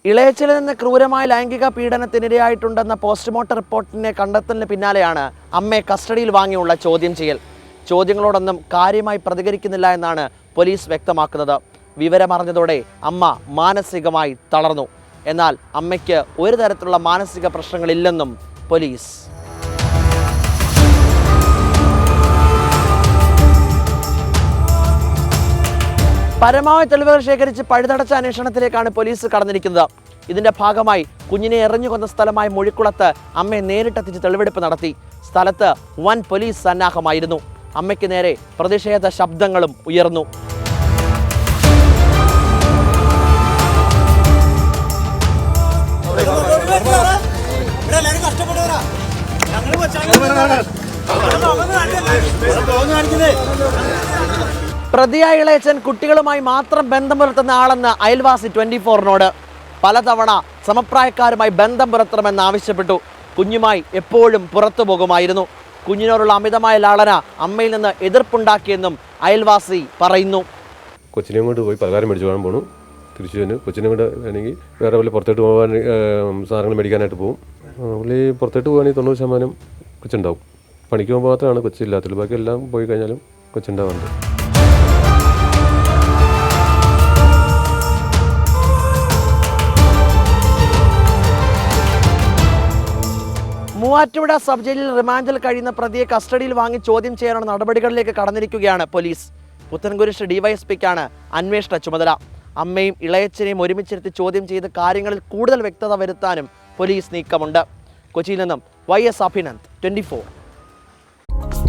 ഇളയച്ചിൽ നിന്ന് ക്രൂരമായ ലൈംഗിക പീഡനത്തിനിരയായിട്ടുണ്ടെന്ന പോസ്റ്റ്മോർട്ടം റിപ്പോർട്ടിന്റെ കണ്ടെത്തലിന് പിന്നാലെയാണ് അമ്മയെ കസ്റ്റഡിയിൽ വാങ്ങിയുള്ള ചോദ്യം ചെയ്യൽ. ചോദ്യങ്ങളോടൊന്നും കാര്യമായി പ്രതികരിക്കുന്നില്ല എന്നാണ് പോലീസ് വ്യക്തമാക്കുന്നത്. വിവരമറിഞ്ഞതോടെ അമ്മ മാനസികമായി തളർന്നു. എന്നാൽ അമ്മയ്ക്ക് ഒരു തരത്തിലുള്ള മാനസിക പ്രശ്നങ്ങളില്ലെന്നും പോലീസ്. പരമാവധി തെളിവുകൾ ശേഖരിച്ച് പഴുതടച്ച അന്വേഷണത്തിലേക്കാണ് പോലീസ് കടന്നിരിക്കുന്നത്. ഇതിന്റെ ഭാഗമായി കുഞ്ഞിനെ എറിഞ്ഞുകൊന്ന സ്ഥലമായ മുഴിക്കുളത്ത് അമ്മയെ നേരിട്ടെത്തിച്ച് തെളിവെടുപ്പ് നടത്തി. സ്ഥലത്ത് വൻ പോലീസ് സന്നാഹമായിരുന്നു. അമ്മയ്ക്ക് നേരെ പ്രതിഷേധ ശബ്ദങ്ങളും ഉയർന്നു. പ്രതിയായ ഇളയച്ചൻ കുട്ടികളുമായി മാത്രം ബന്ധം പുലർത്തുന്ന ആളെന്ന് അയൽവാസി 24-നോട് പലതവണ സമപ്രായക്കാരുമായി ബന്ധം പുലർത്തണമെന്ന് ആവശ്യപ്പെട്ടു. കുഞ്ഞുമായി എപ്പോഴും പുറത്തു പോകുമായിരുന്നു. കുഞ്ഞിനോടുള്ള അമിതമായ ലാളന അമ്മയിൽ നിന്ന് എതിർപ്പുണ്ടാക്കിയെന്നും അയൽവാസി പറയുന്നു. കൊച്ചിനെ കൊണ്ട് പോയി പലഹാരം മേടിച്ചു പോകാൻ പോകണം. തിരിച്ചു തന്നെ കൊച്ചിനെ കൊണ്ട് വേണമെങ്കിൽ വേറെ വല്ല പുറത്തോട്ട് പോകാൻ സാധനങ്ങൾ മേടിക്കാനായിട്ട് പോകും. പുള്ളി പുറത്തോട്ട് പോകാണെങ്കിൽ 90% കൊച്ചുണ്ടാവും. പണിക്ക് പോകുമ്പോൾ മാത്രമാണ് കൊച്ചില്ലാത്തുള്ളൂ. ബാക്കി എല്ലാം പോയി കഴിഞ്ഞാലും കൊച്ചുണ്ടാവാറുണ്ട്. മൂവാറ്റുപുഴ സബ് ജയിലിൽ റിമാൻഡിൽ കഴിയുന്ന പ്രതിയെ കസ്റ്റഡിയിൽ വാങ്ങി ചോദ്യം ചെയ്യാനുള്ള നടപടികളിലേക്ക് കടന്നിരിക്കുകയാണ് പോലീസ്. പുത്തൻകുരിശ് ഡിവൈഎസ്പിക്കാണ് അന്വേഷണ ചുമതല. അമ്മയും ഇളയച്ചനെയും ഒരുമിച്ചിരുത്തി ചോദ്യം ചെയ്ത് കാര്യങ്ങളിൽ കൂടുതൽ വ്യക്തത വരുത്താനും പോലീസ് നീക്കമുണ്ട്. കൊച്ചിയിൽ നിന്നും YS അഭിനന്ദ്, 24.